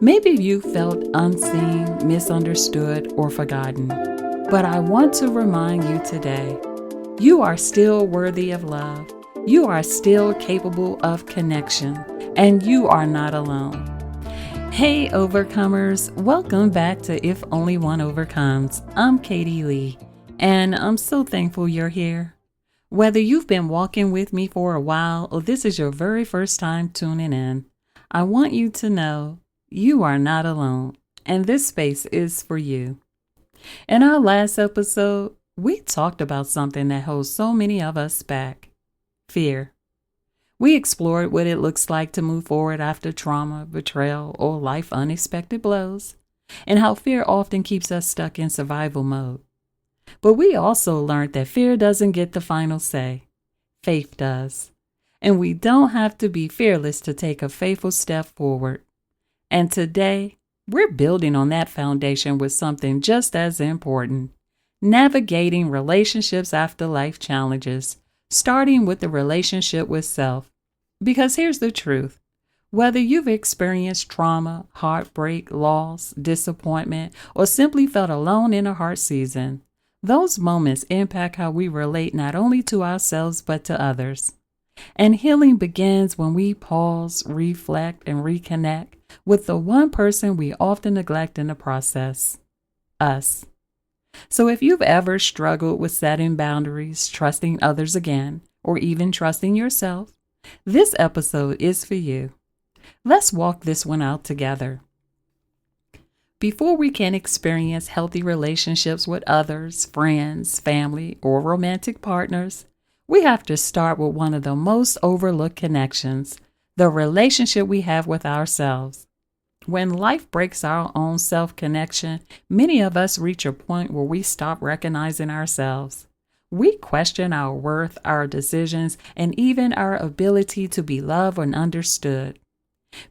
Maybe you felt unseen, misunderstood, or forgotten. But I want to remind you today, you are still worthy of love. You are still capable of connection, and you are not alone. Hey, overcomers, welcome back to If Only One Overcomes. I'm Katie Lee, and I'm so thankful you're here. Whether you've been walking with me for a while or this is your very first time tuning in, I want you to know you are not alone, and this space is for you. In our last episode, we talked about something that holds so many of us back: fear. We explored what it looks like to move forward after trauma, betrayal, or life unexpected blows, and how fear often keeps us stuck in survival mode. But we also learned that fear doesn't get the final say. Faith does. And we don't have to be fearless to take a faithful step forward. And today, we're building on that foundation with something just as important: navigating relationships after life challenges, starting with the relationship with self. Because here's the truth: whether you've experienced trauma, heartbreak, loss, disappointment, or simply felt alone in a hard season, those moments impact how we relate not only to ourselves but to others. And healing begins when we pause, reflect, and reconnect with the one person we often neglect in the process: us. So if you've ever struggled with setting boundaries, trusting others again, or even trusting yourself, this episode is for you. Let's walk this one out together. Before we can experience healthy relationships with others, friends, family, or romantic partners, we have to start with one of the most overlooked connections: the relationship we have with ourselves. When life breaks our own self-connection, many of us reach a point where we stop recognizing ourselves. We question our worth, our decisions, and even our ability to be loved and understood.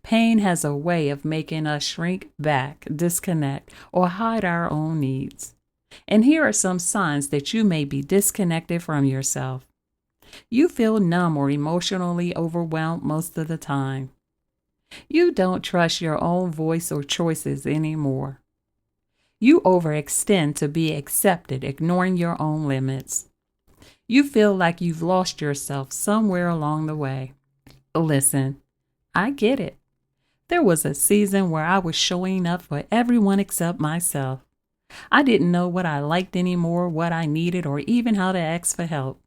Pain has a way of making us shrink back, disconnect, or hide our own needs. And here are some signs that you may be disconnected from yourself. You feel numb or emotionally overwhelmed most of the time. You don't trust your own voice or choices anymore. You overextend to be accepted, ignoring your own limits. You feel like you've lost yourself somewhere along the way. Listen, I get it. There was a season where I was showing up for everyone except myself. I didn't know what I liked anymore, what I needed, or even how to ask for help.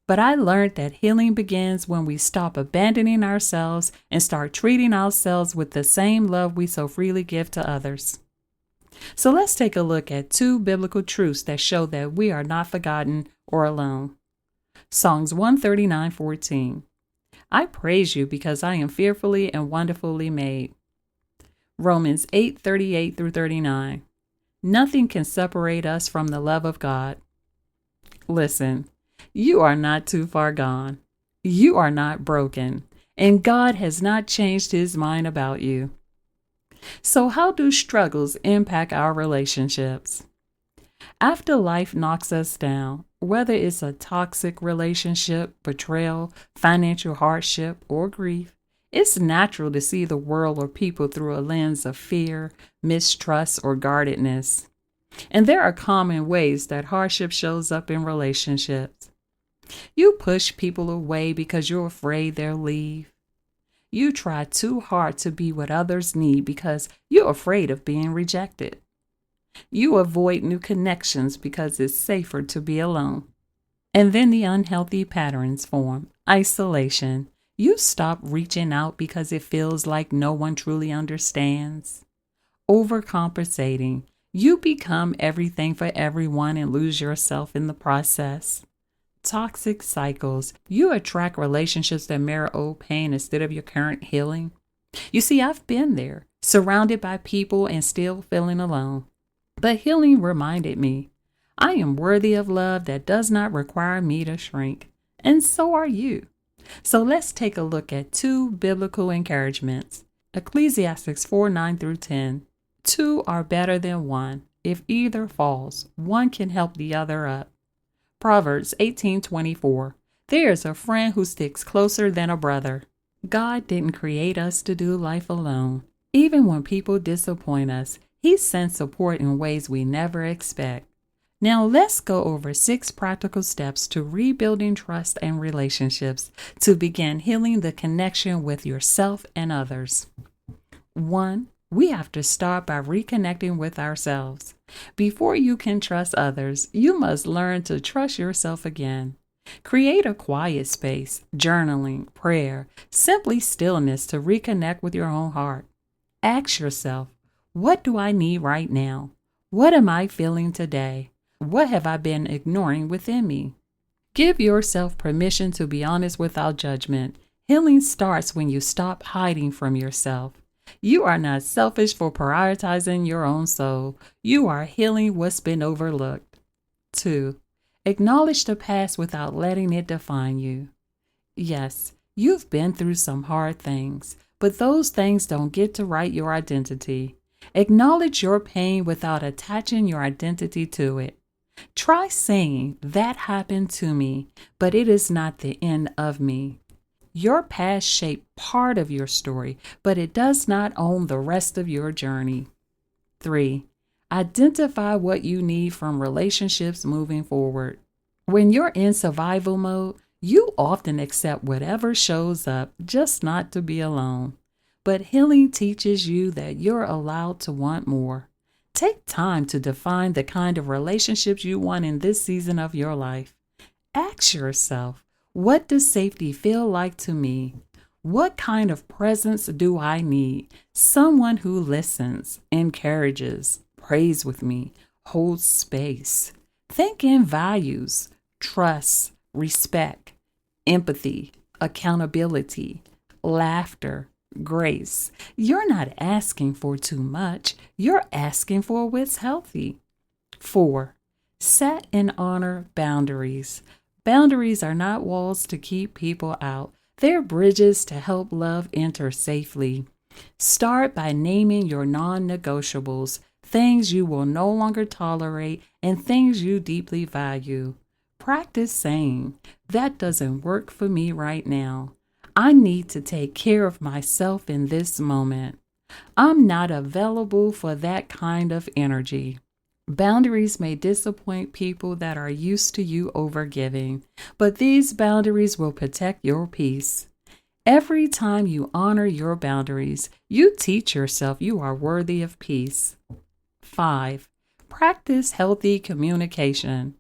But I learned that healing begins when we stop abandoning ourselves and start treating ourselves with the same love we so freely give to others. So let's take a look at 2 biblical truths that show that we are not forgotten or alone. Psalms 139:14. I praise you because I am fearfully and wonderfully made. Romans 8:38-39. Nothing can separate us from the love of God. Listen, you are not too far gone. You are not broken, and God has not changed his mind about you. So how do struggles impact our relationships? After life knocks us down, whether it's a toxic relationship, betrayal, financial hardship, or grief, it's natural to see the world or people through a lens of fear, mistrust, or guardedness. And there are common ways that hardship shows up in relationships. You push people away because you're afraid they'll leave. You try too hard to be what others need because you're afraid of being rejected. You avoid new connections because it's safer to be alone. And then the unhealthy patterns form: isolation. You stop reaching out because it feels like no one truly understands. Overcompensating. You become everything for everyone and lose yourself in the process. Toxic cycles. You attract relationships that mirror old pain instead of your current healing. You see, I've been there, surrounded by people and still feeling alone. But healing reminded me, I am worthy of love that does not require me to shrink. And so are you. So let's take a look at 2 biblical encouragements. Ecclesiastes 4:9-10. 2 are better than 1. If either falls, one can help the other up. Proverbs 18:24. There's a friend who sticks closer than a brother. God didn't create us to do life alone. Even when people disappoint us, He sends support in ways we never expect. Now let's go over 6 practical steps to rebuilding trust and relationships to begin healing the connection with yourself and others. 1. We have to start by reconnecting with ourselves. Before you can trust others, you must learn to trust yourself again. Create a quiet space, journaling, prayer, simply stillness to reconnect with your own heart. Ask yourself, what do I need right now? What am I feeling today? What have I been ignoring within me? Give yourself permission to be honest without judgment. Healing starts when you stop hiding from yourself. You are not selfish for prioritizing your own soul. You are healing what's been overlooked. 2. Acknowledge the past without letting it define you. Yes, you've been through some hard things, but those things don't get to write your identity. Acknowledge your pain without attaching your identity to it. Try saying, that happened to me, but it is not the end of me. Your past shaped part of your story, but it does not own the rest of your journey. 3. Identify what you need from relationships moving forward. When you're in survival mode, you often accept whatever shows up just not to be alone. But healing teaches you that you're allowed to want more. Take time to define the kind of relationships you want in this season of your life. Ask yourself, what does safety feel like to me? What kind of presence do I need? Someone who listens, encourages, prays with me, holds space. Think in values, trust, respect, empathy, accountability, laughter, grace. You're not asking for too much. You're asking for what's healthy. 4. Set and honor boundaries. Boundaries are not walls to keep people out. They're bridges to help love enter safely. Start by naming your non-negotiables, things you will no longer tolerate, and things you deeply value. Practice saying, that doesn't work for me right now. I need to take care of myself in this moment. I'm not available for that kind of energy. Boundaries may disappoint people that are used to you overgiving, but these boundaries will protect your peace. Every time you honor your boundaries, you teach yourself you are worthy of peace. 5. Practice healthy communication.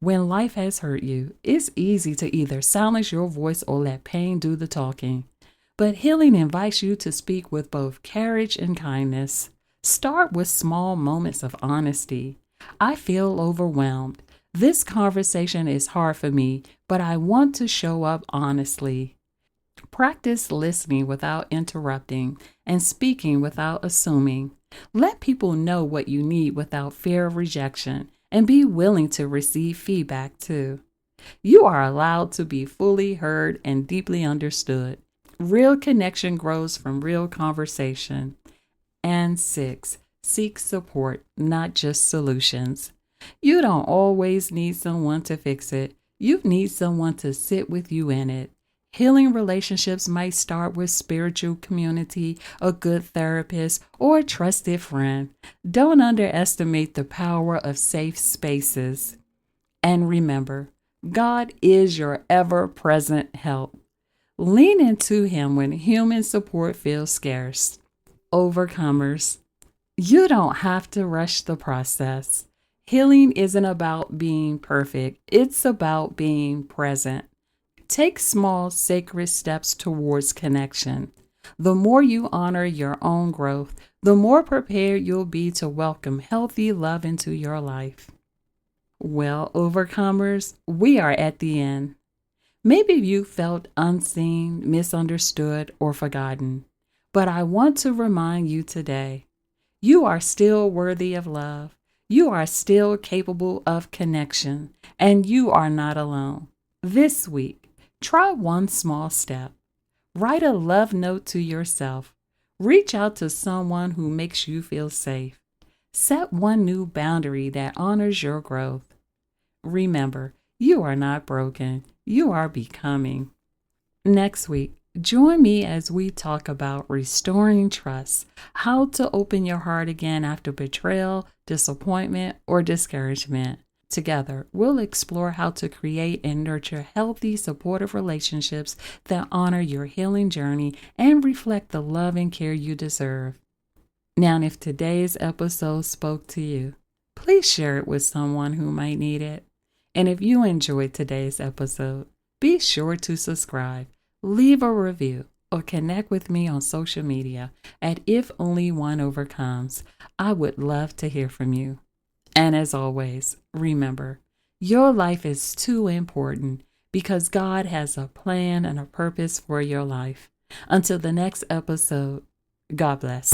When life has hurt you, it's easy to either silence your voice or let pain do the talking. But healing invites you to speak with both courage and kindness. Start with small moments of honesty. I feel overwhelmed. This conversation is hard for me, but I want to show up honestly. Practice listening without interrupting and speaking without assuming. Let people know what you need without fear of rejection, and be willing to receive feedback too. You are allowed to be fully heard and deeply understood. Real connection grows from real conversation. And 6, seek support, not just solutions. You don't always need someone to fix it. You need someone to sit with you in it. Healing relationships might start with spiritual community, a good therapist, or a trusted friend. Don't underestimate the power of safe spaces. And remember, God is your ever-present help. Lean into Him when human support feels scarce. Overcomers. You don't have to rush the process. Healing isn't about being perfect. It's about being present. Take small, sacred steps towards connection. The more you honor your own growth, the more prepared you'll be to welcome healthy love into your life. Well, overcomers, we are at the end. Maybe you felt unseen, misunderstood, or forgotten. But I want to remind you today, you are still worthy of love. You are still capable of connection, and you are not alone. This week, try one small step. Write a love note to yourself. Reach out to someone who makes you feel safe. Set one new boundary that honors your growth. Remember, you are not broken. You are becoming. Next week, Join me as we talk about restoring trust, how to open your heart again after betrayal, disappointment, or discouragement. Together, we'll explore how to create and nurture healthy, supportive relationships that honor your healing journey and reflect the love and care you deserve. Now, if today's episode spoke to you, please share it with someone who might need it. And if you enjoyed today's episode, be sure to subscribe, leave a review, or connect with me on social media at If Only One Overcomes. I would love to hear from you. And as always, remember, your life is too important because God has a plan and a purpose for your life. Until the next episode, God bless.